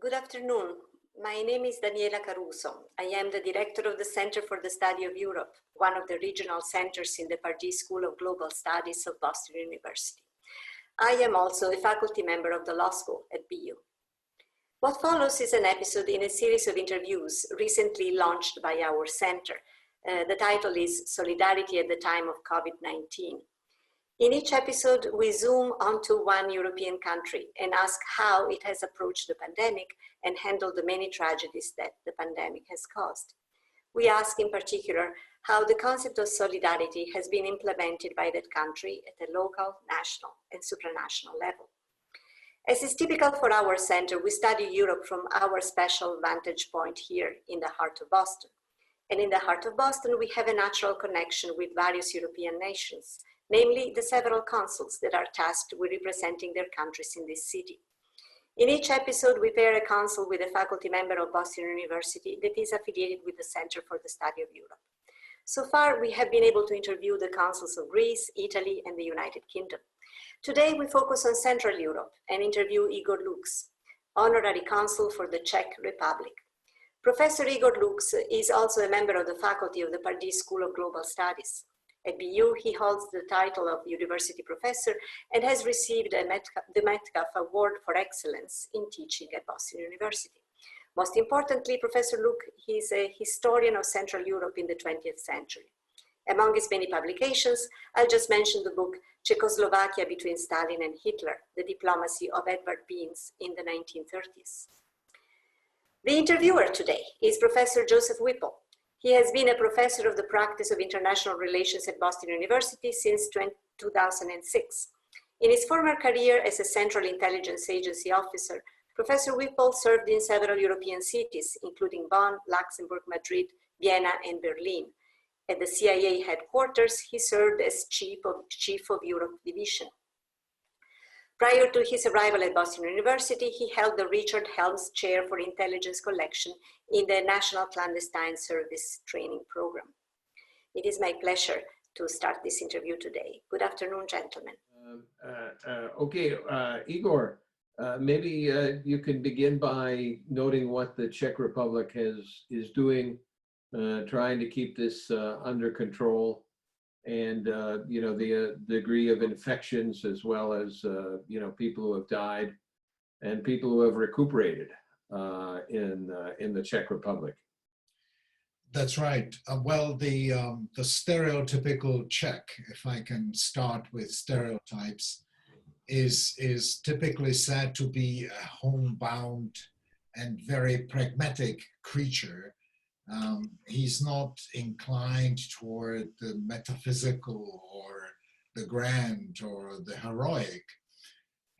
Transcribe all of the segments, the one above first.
Good afternoon. My name is Daniela Caruso. I am the director of the Center for the Study of Europe, one of the regional centers in the Pardee School of Global Studies of Boston University. I am also a faculty member of the law school at BU. What follows is an episode in a series of interviews recently launched by our center. The title is Solidarity at the Time of COVID-19. In each episode, we zoom onto one European country and ask how it has approached the pandemic and handled the many tragedies that the pandemic has caused. We ask in particular how the concept of solidarity has been implemented by that country at a local, national, and supranational level. As is typical for our center, we study Europe from our special vantage point here in the heart of Boston. And in the heart of Boston, we have a natural connection with various European nations, namely the several consuls that are tasked with representing their countries in this city. In each episode, we pair a consul with a faculty member of Boston University that is affiliated with the Center for the Study of Europe. So far, we have been able to interview the consuls of Greece, Italy, and the United Kingdom. Today, we focus on Central Europe and interview Igor Lux, Honorary Consul for the Czech Republic. Professor Igor Lux is also a member of the faculty of the Pardee School of Global Studies. At BU, he holds the title of University Professor and has received the Metcalf Award for Excellence in Teaching at Boston University. Most importantly, Professor Lux is a historian of Central Europe in the 20th century. Among his many publications, I'll just mention the book Czechoslovakia Between Stalin and Hitler, The Diplomacy of Edvard Beneš in the 1930s. The interviewer today is Professor Joseph Whipple. He has been a professor of the practice of international relations at Boston University since 2006. In his former career as a Central Intelligence Agency officer, Professor Whipple served in several European cities, including Bonn, Luxembourg, Madrid, Vienna, and Berlin. At the CIA headquarters, he served as Chief of Europe Division. Prior to his arrival at Boston University, he held the Richard Helms Chair for Intelligence Collection in the National Clandestine Service Training Program. It is my pleasure to start this interview today. Good afternoon, gentlemen. Igor, maybe you can begin by noting what the Czech Republic is doing, trying to keep this under control, and the degree of infections, as well as people who have died and people who have recuperated in the Czech Republic. That's right. Well, the stereotypical Czech, if I can start with stereotypes, is typically said to be a homebound and very pragmatic creature. He's not inclined toward the metaphysical or the grand or the heroic.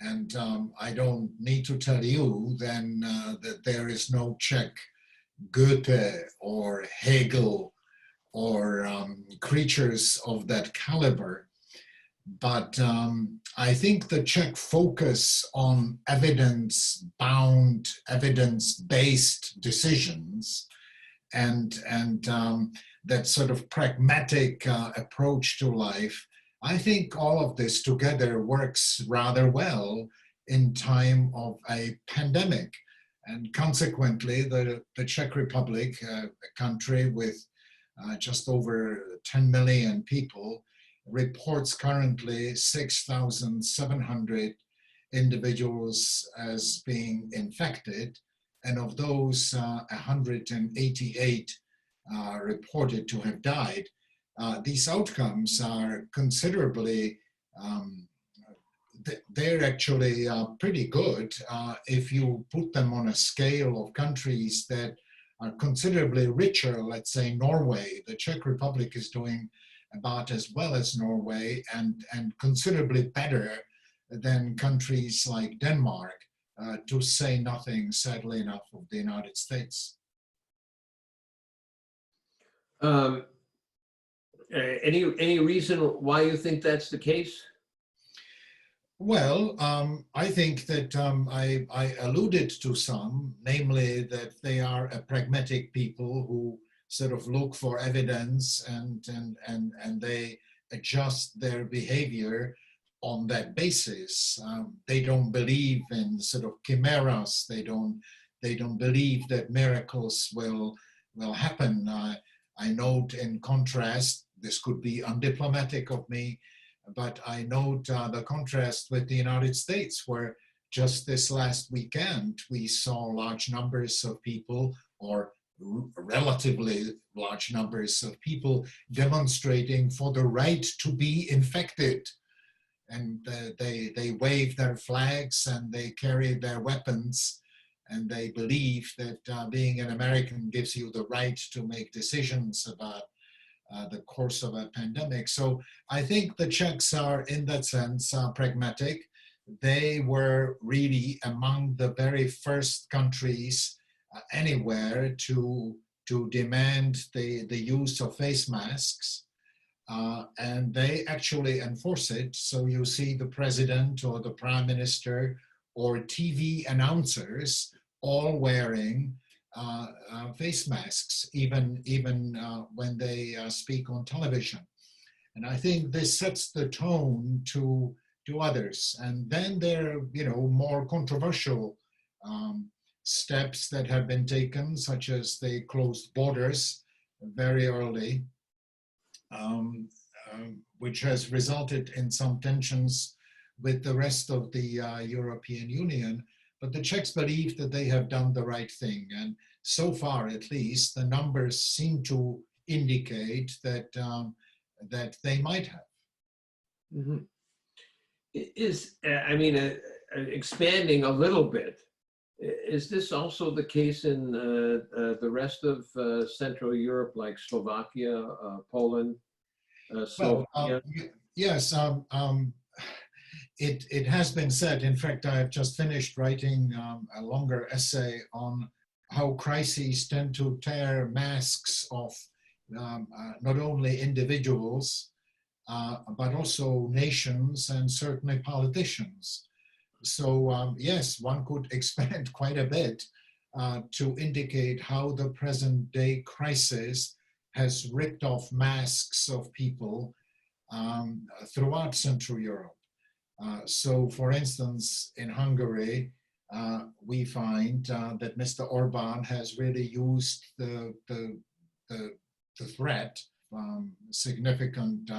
And I don't need to tell you then that there is no Czech Goethe or Hegel or creatures of that caliber. But I think the Czech focus on evidence-bound, evidence-based decisions and that sort of pragmatic approach to life, I think all of this together works rather well in time of a pandemic. And consequently, the Czech Republic, a country with just over 10 million people, reports currently 6,700 individuals as being infected. And of those, 188 reported to have died. These outcomes are considerably, they're actually pretty good if you put them on a scale of countries that are considerably richer. Let's say Norway. The Czech Republic is doing about as well as Norway and considerably better than countries like Denmark, to say nothing, sadly enough, of the United States. Any reason why you think that's the case? Well, I think that I alluded to some, namely that they are a pragmatic people who sort of look for evidence and they adjust their behavior on that basis. They don't believe in sort of chimeras. They They don't believe that miracles will happen. I note in contrast, this could be undiplomatic of me, but I note the contrast with the United States, where just this last weekend, we saw large numbers of people, or relatively large numbers of people, demonstrating for the right to be infected. And they wave their flags and they carry their weapons, and they believe that being an American gives you the right to make decisions about the course of a pandemic. So I think the Czechs are, in that sense, pragmatic. They were really among the very first countries anywhere to demand the use of face masks. And they actually enforce it. So you see the president or the prime minister or TV announcers all wearing face masks, even when they speak on television. And I think this sets the tone to others. And then there are, more controversial steps that have been taken, such as they closed borders very early, which has resulted in some tensions with the rest of the European Union. But the Czechs believe that they have done the right thing. And so far, at least, the numbers seem to indicate that, that they might have. Mm-hmm. Expanding a little bit, is this also the case in the rest of Central Europe, like Slovakia, Poland, Slovenia? Yes. It has been said, in fact, I've just finished writing a longer essay on how crises tend to tear masks off not only individuals, but also nations and certainly politicians. So yes, one could expand quite a bit to indicate how the present day crisis has ripped off masks of people throughout Central Europe. So for instance, in Hungary, we find that Mr. Orbán has really used the threat from significant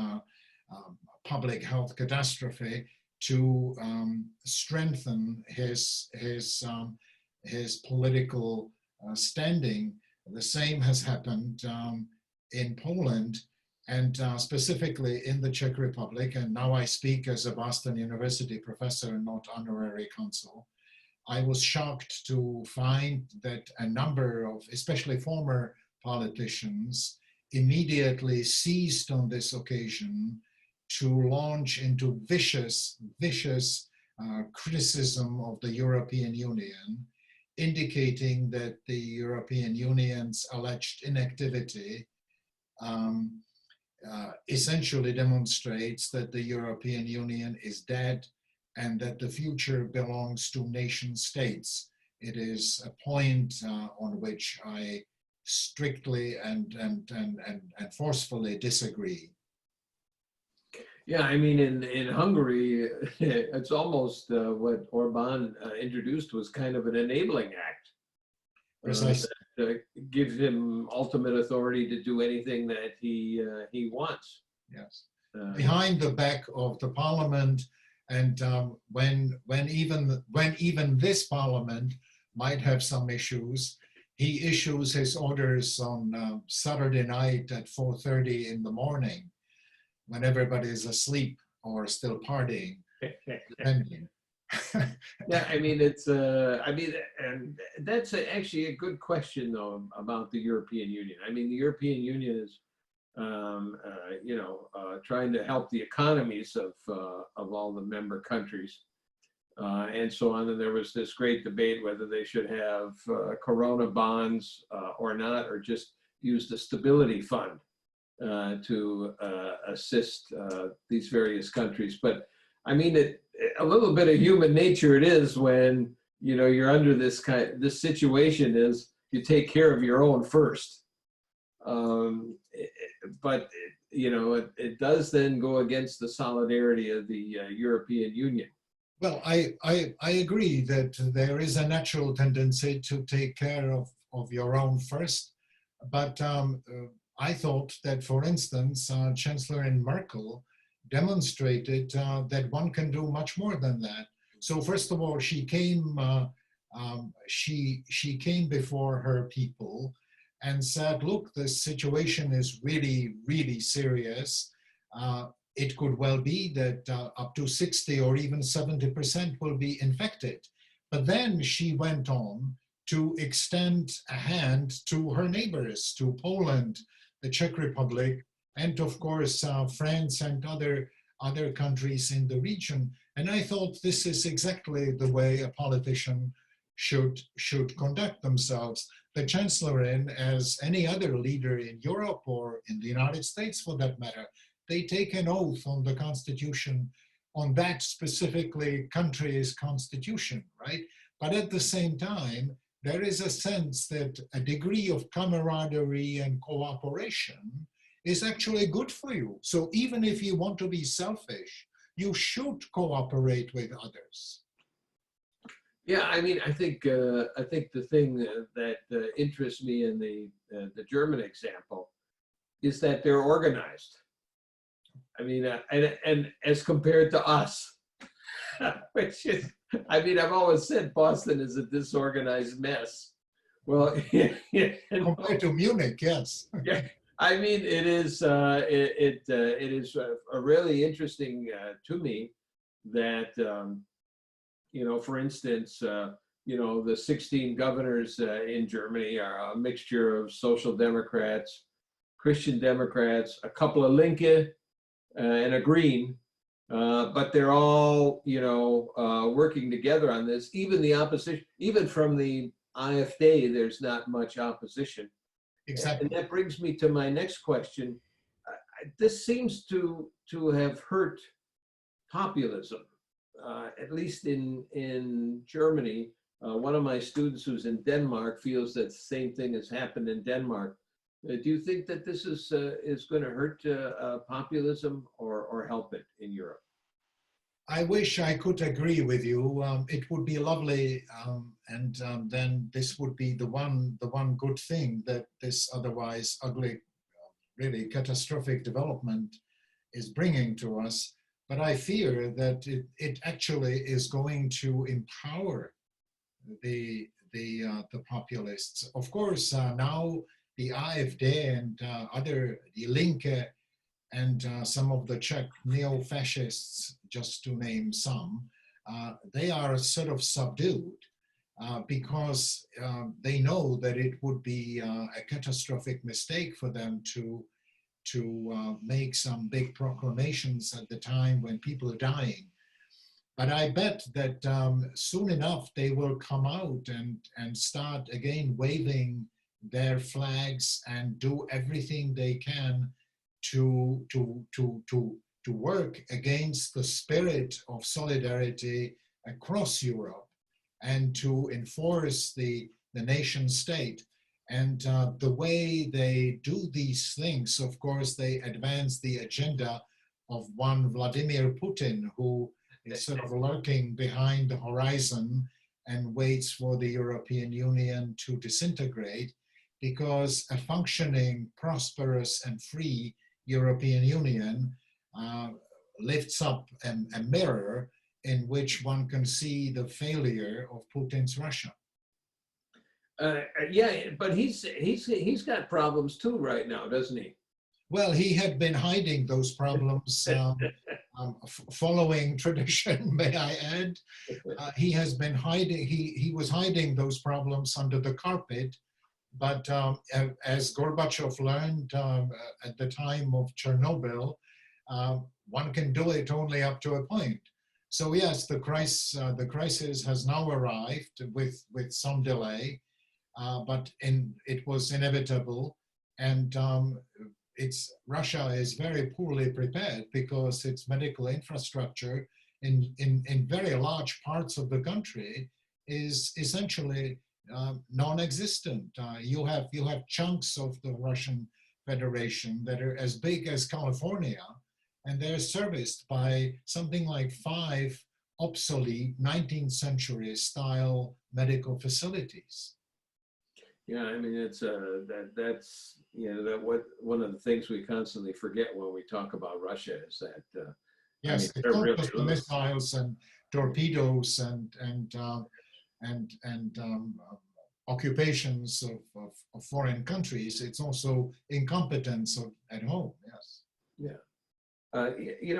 public health catastrophe to strengthen his political standing. The same has happened in Poland, and specifically in the Czech Republic. And now I speak as a Boston University professor and not honorary consul. I was shocked to find that a number of, especially former politicians, immediately seized on this occasion to launch into vicious criticism of the European Union, indicating that the European Union's alleged inactivity essentially demonstrates that the European Union is dead and that the future belongs to nation states. It is a point on which I strictly and forcefully disagree. Yeah, I mean, in Hungary, it's almost what Orbán introduced was kind of an enabling act. Precisely. That gives him ultimate authority to do anything that he wants. Yes. Behind the back of the parliament, and when even this parliament might have some issues, he issues his orders on Saturday night at 4:30 in the morning, when everybody is asleep or still partying. Yeah, I mean, it's and that's actually a good question though about the European Union. I mean, the European Union is trying to help the economies of all the member countries and so on. And there was this great debate whether they should have Corona bonds or not, or just use the stability fund to assist these various countries. But I mean, a little bit of human nature it is when you're under this situation is you take care of your own first. But it does then go against the solidarity of the European Union. Well, I agree that there is a natural tendency to take care of your own first. But I thought that, for instance, Chancellor Merkel demonstrated that one can do much more than that. So first of all, she came before her people and said, look, this situation is really, really serious. It could well be that up to 60 or even 70% will be infected. But then she went on to extend a hand to her neighbors, to Poland, the Czech Republic, and of course, France and other countries in the region. And I thought this is exactly the way a politician should conduct themselves. The Chancellor, as any other leader in Europe or in the United States for that matter, they take an oath on the Constitution, on that specifically country's Constitution, right? But at the same time, there is a sense that a degree of camaraderie and cooperation is actually good for you. So even if you want to be selfish, you should cooperate with others. Yeah, I mean, I think the thing that interests me in the German example is that they're organized. I mean, and as compared to us, which is, I mean, I've always said Boston is a disorganized mess. Well, compared to Munich, yes. Yeah, I mean, it is it is a really interesting to me that you know, for instance, you know, the 16 governors in Germany are a mixture of social democrats, Christian Democrats, a couple of Linke, and a Green. But they're all, you know, working together on this. Even the opposition, even from the AfD, there's not much opposition. Exactly. And that brings me to my next question. This seems to have hurt populism, at least in Germany. One of my students who's in Denmark feels that the same thing has happened in Denmark. Do you think that this is going to hurt populism or help it in Europe? I wish I could agree with you. It would be lovely, and then this would be the one good thing that this otherwise ugly, really catastrophic development is bringing to us. But I fear that it actually is going to empower the populists. Of course, now the AfD and the Linke and some of the Czech neo-fascists, just to name some, they are sort of subdued because they know that it would be a catastrophic mistake for them to make some big proclamations at the time when people are dying. But I bet that soon enough they will come out and start again waving their flags and do everything they can to work against the spirit of solidarity across Europe and to enforce the nation state. And the way they do these things, of course, they advance the agenda of one Vladimir Putin, who is sort of lurking behind the horizon and waits for the European Union to disintegrate, because a functioning, prosperous, and free European Union lifts up a mirror in which one can see the failure of Putin's Russia. Yeah, but he's got problems too right now, doesn't he? Well, he had been hiding those problems, following tradition, may I add. He has been hiding. He was hiding those problems under the carpet. But as Gorbachev learned at the time of Chernobyl, one can do it only up to a point. So yes, the crisis has now arrived with some delay, but it was inevitable, and Russia is very poorly prepared because its medical infrastructure in very large parts of the country is essentially non-existent. You have chunks of the Russian Federation that are as big as California, and they're serviced by something like 5 obsolete 19th century style medical facilities. Yeah, I mean, it's that's one of the things we constantly forget when we talk about Russia is that Yes, I mean, it's they're not really just the missiles and torpedoes and occupations of foreign countries. It's also incompetence at home. Yes. Yeah.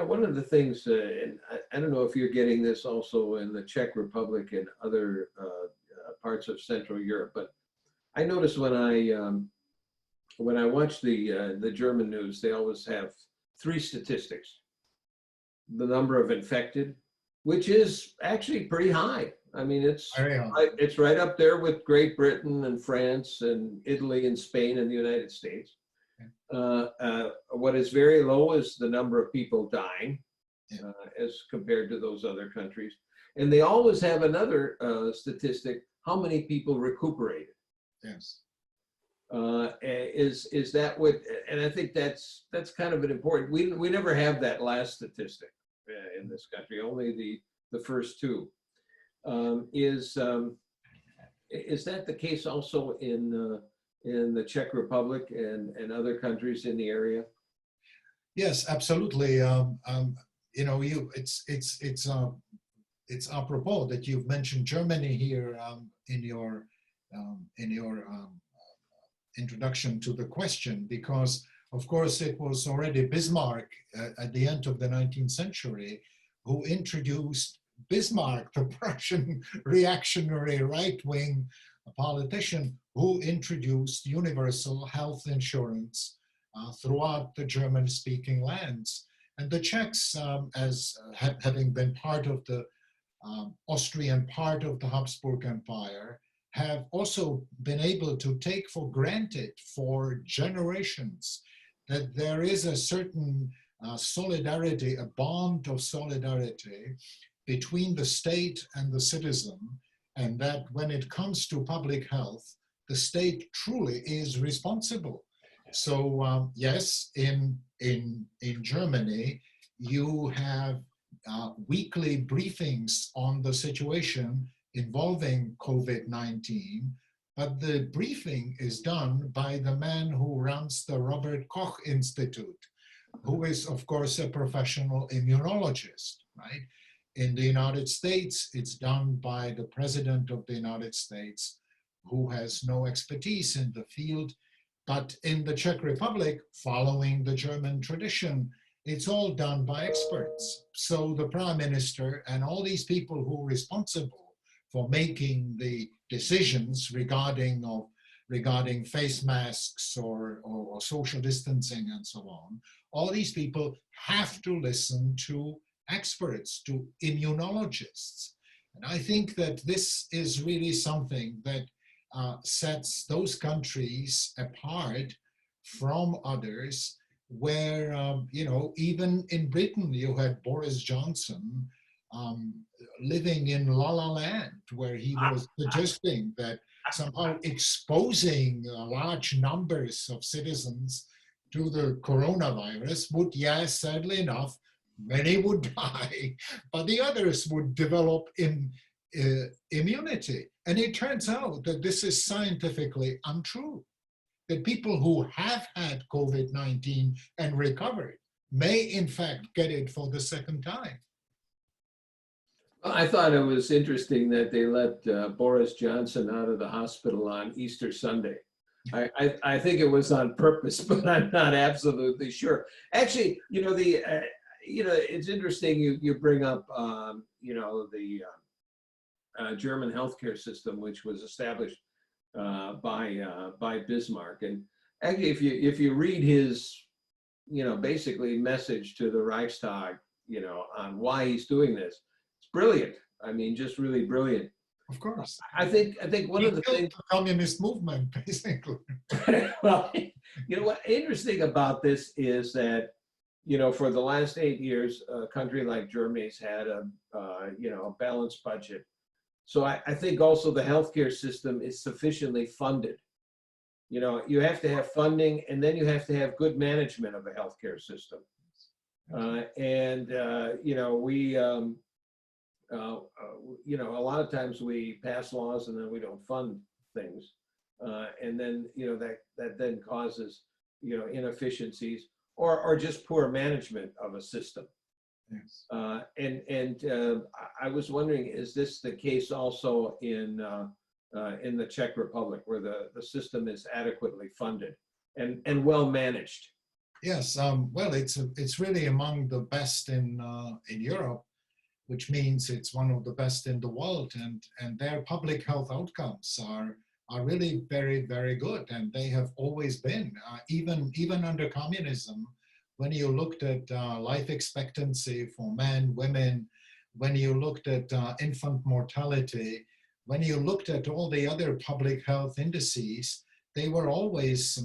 One of the things, and I don't know if you're getting this also in the Czech Republic and other parts of Central Europe, but I notice when I watch the German news, they always have three statistics: the number of infected, which is actually pretty high. I mean, it's right up there with Great Britain and France and Italy and Spain and the United States. What is very low is the number of people dying as compared to those other countries. And they always have another statistic: how many people recuperated. Yes. Is that what? And I think that's kind of an important. We never have that last statistic in this country. Only the first two. Is that the case also in the Czech Republic and other countries in the area? Yes, absolutely. It's apropos that you've mentioned Germany here in your introduction to the question, because of course it was already Bismarck at the end of the 19th century who introduced Bismarck, the Prussian reactionary right-wing politician, who introduced universal health insurance throughout the German-speaking lands. And the Czechs, having been part of the Austrian part of the Habsburg Empire, have also been able to take for granted for generations that there is a certain solidarity, a bond of solidarity between the state and the citizen, and that when it comes to public health, the state truly is responsible. So yes, in Germany, you have weekly briefings on the situation involving COVID-19, but the briefing is done by the man who runs the Robert Koch Institute, who is, of course, a professional immunologist, right? In the United States, it's done by the President of the United States, who has no expertise in the field. But in the Czech Republic, following the German tradition, it's all done by experts. So the Prime Minister and all these people who are responsible for making the decisions regarding face masks or social distancing and so on, all these people have to listen to experts, to immunologists. And I think that this is really something that sets those countries apart from others, where, even in Britain, you had Boris Johnson living in La La Land, where he was suggesting that somehow exposing large numbers of citizens to the coronavirus would, yes, sadly enough, many would die, but the others would develop immunity. And it turns out that this is scientifically untrue, that people who have had COVID-19 and recovered may in fact get it for the second time. I thought it was interesting that they let Boris Johnson out of the hospital on Easter Sunday. I think it was on purpose, but I'm not absolutely sure. Actually, it's interesting you bring up, the German healthcare system, which was established by Bismarck. And actually, if you read his, basically message to the Reichstag, on why he's doing this, it's brilliant. I mean, just really brilliant. Of course. I think one of the things, the communist movement, basically. well, what interesting about this is that, for the last 8 years, a country like Germany's had a balanced budget. So I think also the healthcare system is sufficiently funded. You have to have funding, and then you have to have good management of a healthcare system. you know, a lot of times we pass laws and then we don't fund things. And then, you know, that then causes, you know, inefficiencies or just poor management of a system. Yes. I was wondering, is this the case also in the Czech Republic, where the system is adequately funded and well managed? Yes. Well, it's really among the best in Europe, which means it's one of the best in the world, and their public health outcomes are really very, very good, and they have always been, even under communism. When you looked at life expectancy for men, women, when you looked at infant mortality, when you looked at all the other public health indices, they were always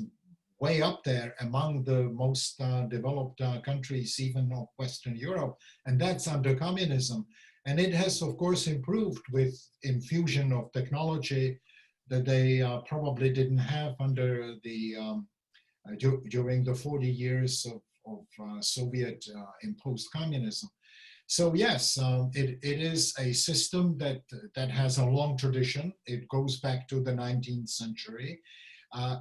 way up there among the most developed countries, even of Western Europe, and that's under communism. And it has, of course, improved with infusion of technology that they probably didn't have under the during the 40 years of Soviet imposed communism. So yes, it is a system that has a long tradition. It goes back to the 19th century.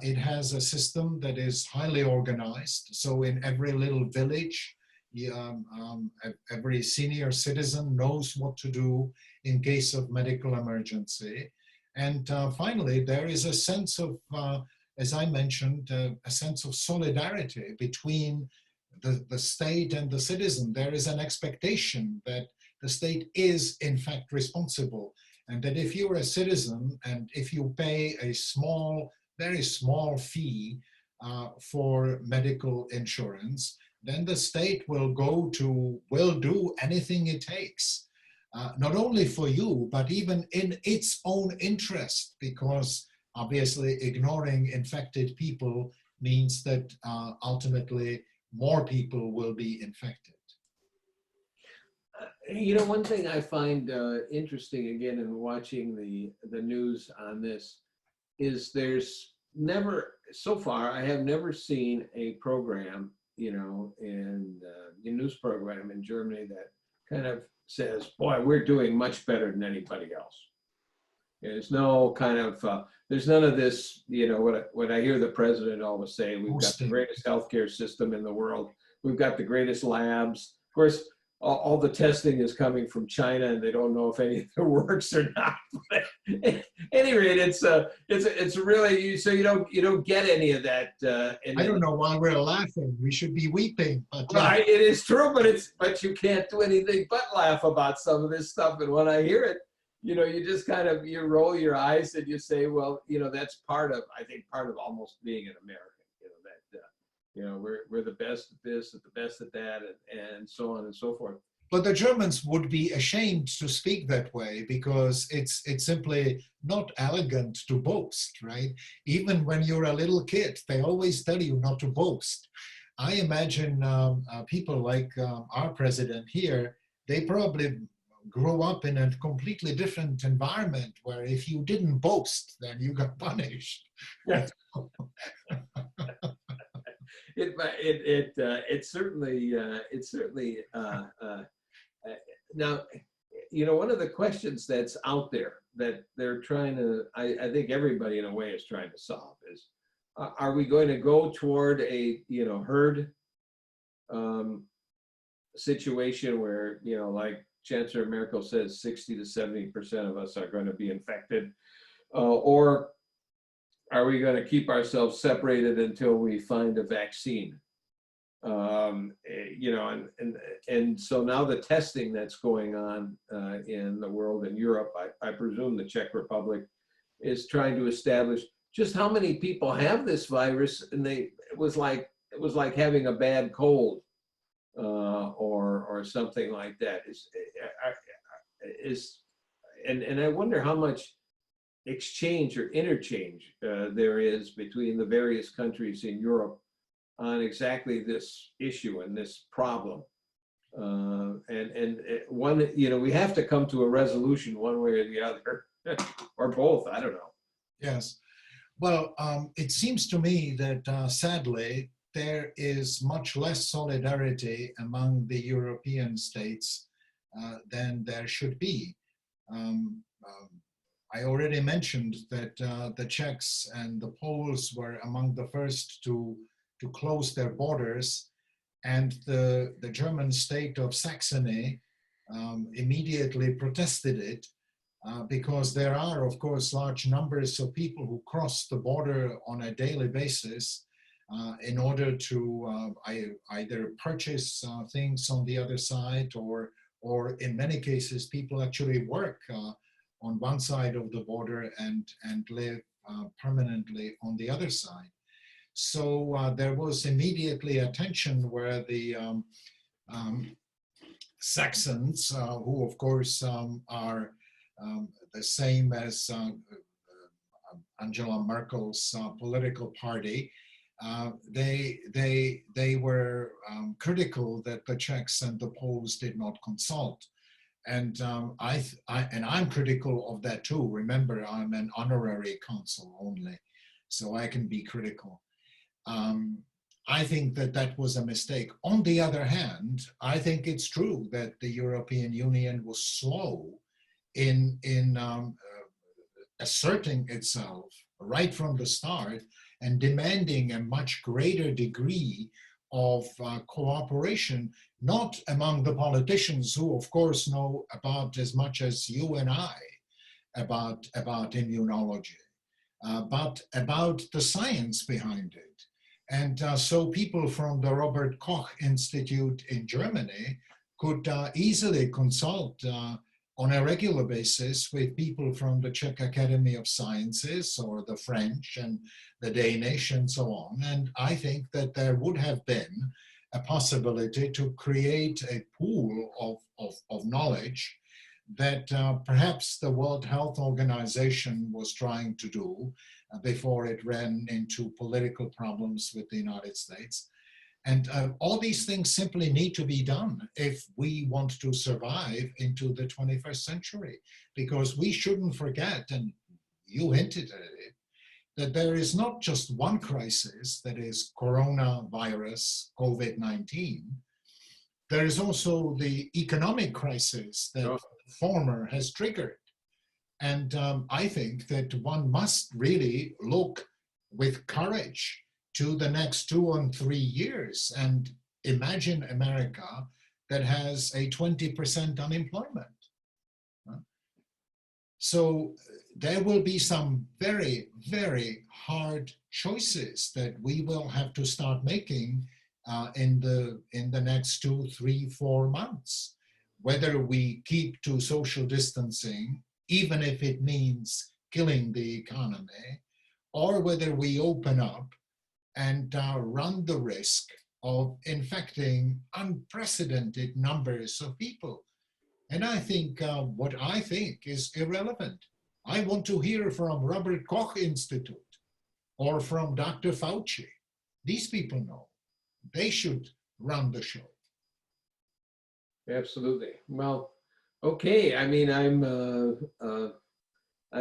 It has a system that is highly organized. So in every little village, every senior citizen knows what to do in case of medical emergency. And finally, there is a sense of, as I mentioned, a sense of solidarity between the state and the citizen. There is an expectation that the state is in fact responsible, and that if you're a citizen and if you pay a small, very small fee for medical insurance, then the state will do anything it takes, not only for you, but even in its own interest, because obviously ignoring infected people means that ultimately more people will be infected. You know, one thing I find interesting, again, in watching the news on this, is there's never, so far, I have never seen a program, you know, in the news program in Germany that kind of says, boy, we're doing much better than anybody else. There's no kind of, there's none of this, you know, what I hear the president always say, we've got the greatest healthcare system in the world. We've got the greatest labs. Of course, all the testing is coming from China, and they don't know if any of it works or not. But at any rate, it's really, so you don't get any of that. I don't know why we're laughing. We should be weeping. But right, it is true, but you can't do anything but laugh about some of this stuff. And when I hear it, you know, you just kind of, you roll your eyes and you say, well, you know, that's I think part of almost being an American, you know, that, you know, we're the best at this, the best at that, and so on and so forth. But the Germans would be ashamed to speak that way, because it's simply not elegant to boast, right? Even when you're a little kid, they always tell you not to boast. I imagine people like our president here, they probably grew up in a completely different environment where if you didn't boast, then you got punished. Yes. It certainly now, you know, one of the questions that's out there that they're trying to, I think everybody in a way is trying to solve is, are we going to go toward a, you know, herd situation where, you know, like Chancellor Merkel says, 60 to 70% of us are going to be infected, or are we going to keep ourselves separated until we find a vaccine? You know, and so now the testing that's going on in the world, in Europe, I presume the Czech Republic is trying to establish just how many people have this virus, and it was like having a bad cold, or something like that. And I wonder how much exchange or interchange there is between the various countries in Europe on exactly this issue and this problem. And one, you know, we have to come to a resolution one way or the other, or both, I don't know. Yes. Well, it seems to me that sadly, there is much less solidarity among the European states than there should be. I already mentioned that the Czechs and the Poles were among the first to close their borders, and the German state of Saxony immediately protested it because there are, of course, large numbers of people who cross the border on a daily basis in order to either purchase things on the other side, or in many cases, people actually work on one side of the border and live permanently on the other side. So there was immediately a tension where the Saxons, who of course are the same as Angela Merkel's political party, they were critical that the Czechs and the Poles did not consult. And I'm critical of that too. Remember, I'm an honorary consul only, so I can be critical. I think that that was a mistake. On the other hand, I think it's true that the European Union was slow in asserting itself right from the start and demanding a much greater degree of cooperation, not among the politicians who, of course, know about as much as you and I about immunology, but about the science behind it. And so people from the Robert Koch Institute in Germany could easily consult on a regular basis with people from the Czech Academy of Sciences or the French and the Danish and so on. And I think that there would have been a possibility to create a pool of knowledge that perhaps the World Health Organization was trying to do before it ran into political problems with the United States. And all these things simply need to be done if we want to survive into the 21st century, because we shouldn't forget, and you hinted at it, that there is not just one crisis, that is coronavirus, COVID-19. There is also the economic crisis that the former has triggered. And I think that one must really look with courage to the next 2 or 3 years and imagine America that has a 20% unemployment. So there will be some very, very hard choices that we will have to start making in the next 2, 3, 4 months. Whether we keep to social distancing, even if it means killing the economy, or whether we open up and run the risk of infecting unprecedented numbers of people. And I think what I think is irrelevant. I want to hear from Robert Koch Institute or from Dr. Fauci. These people know. They should run the show. Absolutely. Well, okay. I mean, I'm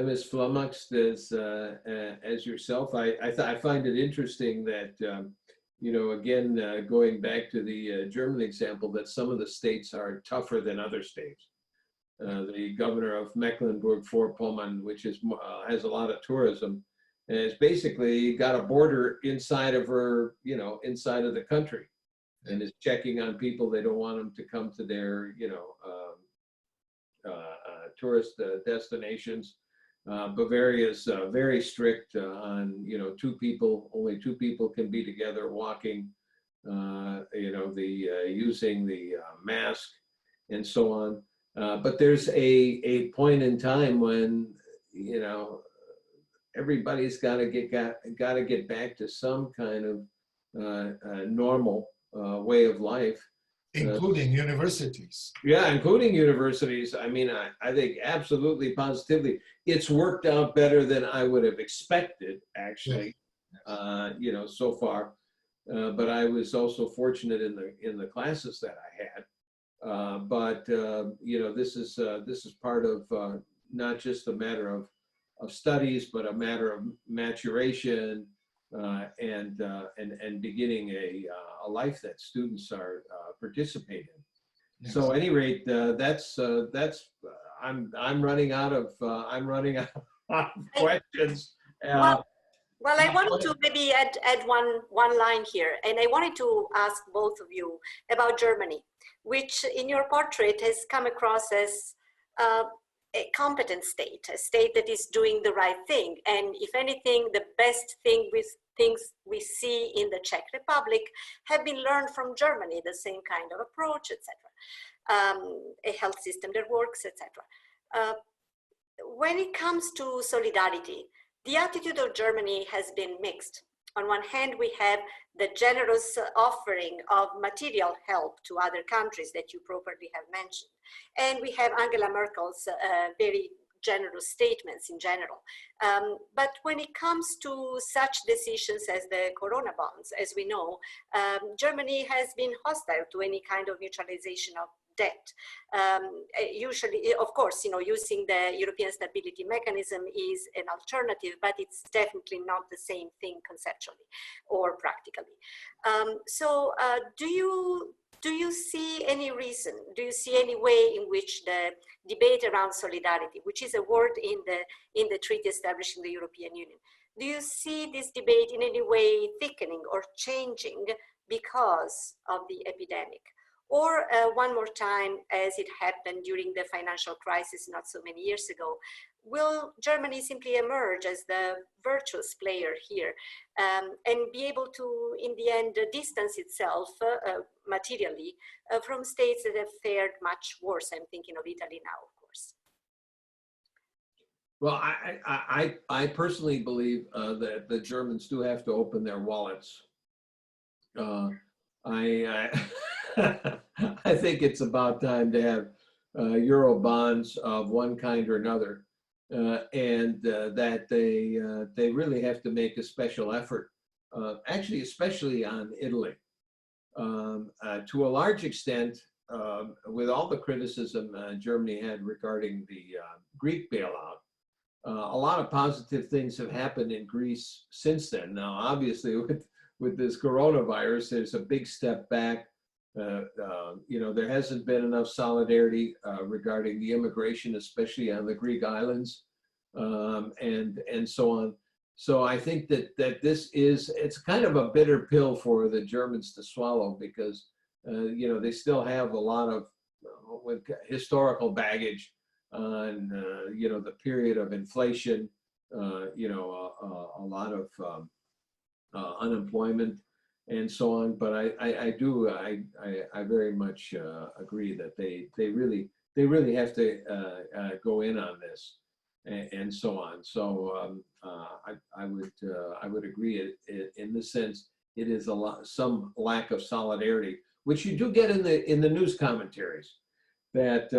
as flummoxed as yourself. I find it interesting that, you know, again, going back to the German example, that some of the states are tougher than other states. The governor of Mecklenburg-Vorpommern, which is has a lot of tourism, has basically got a border inside of her, you know, inside of the country, and is checking on people. They don't want them to come to their, you know, tourist destinations. Bavaria is very strict on, you know, only two people can be together walking, you know, using the mask and so on. But there's a point in time when, you know, everybody's got to get back to some kind of normal way of life. Including universities. Yeah, including universities. I mean, I think absolutely, positively, it's worked out better than I would have expected, actually, yes. You know, so far. But I was also fortunate in the classes that I had. But you know, this is part of not just a matter of studies, but a matter of maturation and beginning a life that students are participate in. Yes. So, at any rate, I'm running out of questions. Well, I wanted to maybe add one line here, and I wanted to ask both of you about Germany, which in your portrait has come across as a competent state, a state that is doing the right thing. And if anything, the best thing with things we see in the Czech Republic have been learned from Germany, the same kind of approach, etc. A health system that works, etc. When it comes to solidarity, the attitude of Germany has been mixed. On one hand, we have the generous offering of material help to other countries that you properly have mentioned. And we have Angela Merkel's very generous statements in general. But when it comes to such decisions as the Corona bonds, as we know, Germany has been hostile to any kind of mutualization of debt. Usually, of course, using the European Stability Mechanism is an alternative, but it's definitely not the same thing conceptually or practically. Do you see any reason, do you see any way in which the debate around solidarity, which is a word in the treaty establishing the European Union, do you see this debate in any way thickening or changing because of the epidemic? Or one more time, as it happened during the financial crisis not so many years ago, will Germany simply emerge as the virtuous player here and be able to, in the end, distance itself materially from states that have fared much worse? I'm thinking of Italy now, of course. Well, I personally believe that the Germans do have to open their wallets. I think it's about time to have Euro bonds of one kind or another, and that they really have to make a special effort, actually, especially on Italy. To a large extent, with all the criticism Germany had regarding the Greek bailout, a lot of positive things have happened in Greece since then. Now, obviously, with this coronavirus, there's a big step back. There hasn't been enough solidarity regarding the immigration, especially on the Greek islands, and so on. So I think that it's kind of a bitter pill for the Germans to swallow, because they still have a lot of historical baggage on the period of inflation, a lot of unemployment, and so on. But I very much agree that they really have to go in on this, and so on. So I would agree in the sense it is some lack of solidarity, which you do get in the news commentaries, that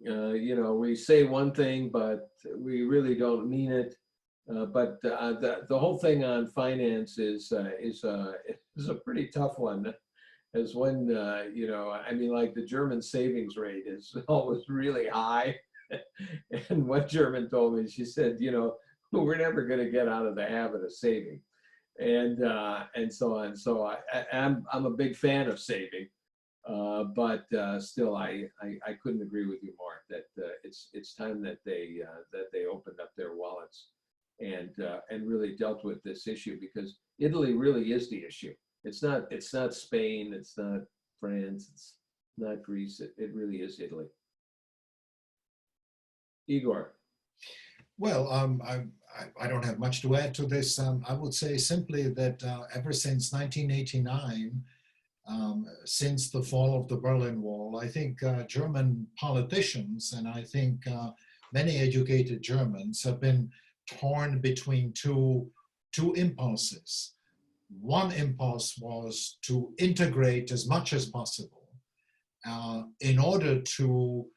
we say one thing but we really don't mean it. But the whole thing on finance is a pretty tough one. As one, like the German savings rate is always really high. And one German told me, she said, we're never going to get out of the habit of saving, and so on. So I'm a big fan of saving, but still, I couldn't agree with you more that it's time that they opened up their wallets and really dealt with this issue, because Italy really is the issue. It's not Spain, it's not France, it's not Greece. It really is Italy. Igor. Well, I don't have much to add to this. I would say simply that ever since 1989, since the fall of the Berlin Wall, I think German politicians, and I think many educated Germans, have been torn between two impulses. One impulse was to integrate as much as possible in order to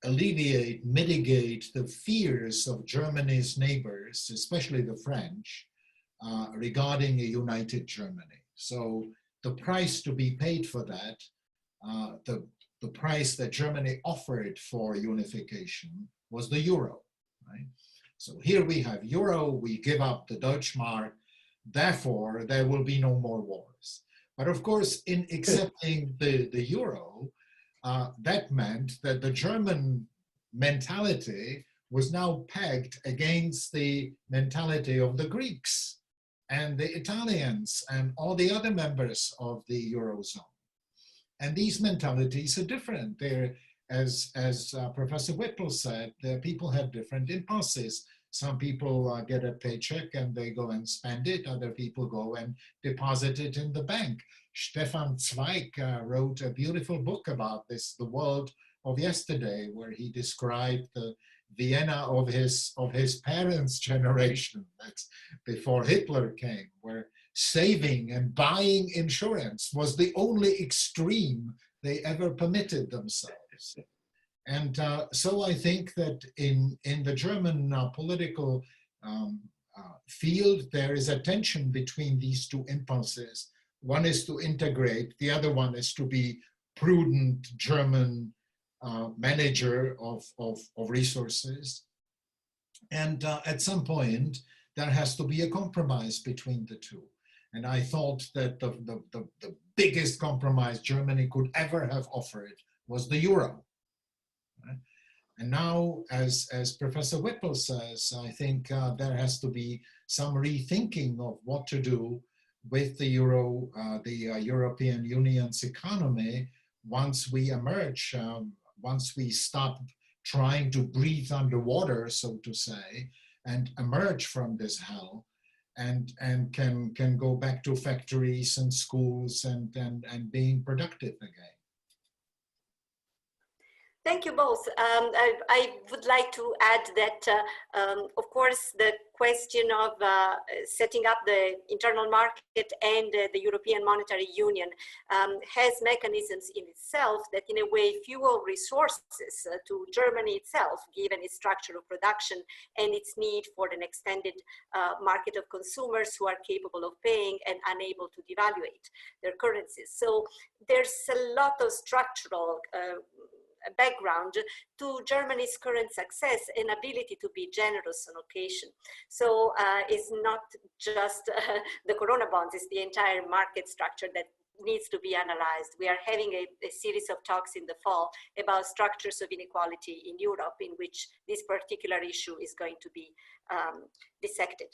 alleviate, mitigate the fears of Germany's neighbors, especially the French, regarding a united Germany. So the price to be paid for that, the price that Germany offered for unification, was the euro, right? So here we have euro, we give up the Deutschmark, therefore there will be no more wars. But of course, in accepting the euro, that meant that the German mentality was now pegged against the mentality of the Greeks and the Italians and all the other members of the Eurozone. And these mentalities are different. They're, as Professor Whipple said, people have different impulses. Some people get a paycheck and they go and spend it. Other people go and deposit it in the bank. Stefan Zweig wrote a beautiful book about this, The World of Yesterday, where he described the Vienna of his parents' generation, that's before Hitler came, where saving and buying insurance was the only extreme they ever permitted themselves. And so I think that in the German political field, there is a tension between these two impulses. One is to integrate, the other one is to be prudent German manager of resources. And at some point, there has to be a compromise between the two. And I thought that the biggest compromise Germany could ever have offered was the euro. Right? And now, as Professor Whipple says, I think there has to be some rethinking of what to do with the euro, the European Union's economy once we emerge, once we stop trying to breathe underwater, so to say, and emerge from this hell, and can go back to factories and schools and being productive again. Thank you both. I would like to add that, of course, the question of setting up the internal market and the European Monetary Union has mechanisms in itself that in a way fuel resources to Germany itself, given its structure of production and its need for an extended market of consumers who are capable of paying and unable to devaluate their currencies. So there's a lot of structural background to Germany's current success and ability to be generous on occasion. So it's not just the Corona bonds, it's the entire market structure that needs to be analyzed. We are having a series of talks in the fall about structures of inequality in Europe, in which this particular issue is going to be dissected.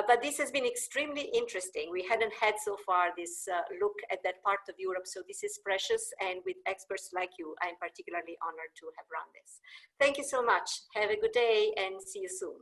But this has been extremely interesting. We hadn't had so far this look at that part of Europe, so this is precious, and with experts like you, I'm particularly honored to have run this. Thank you so much. Have a good day and see you soon.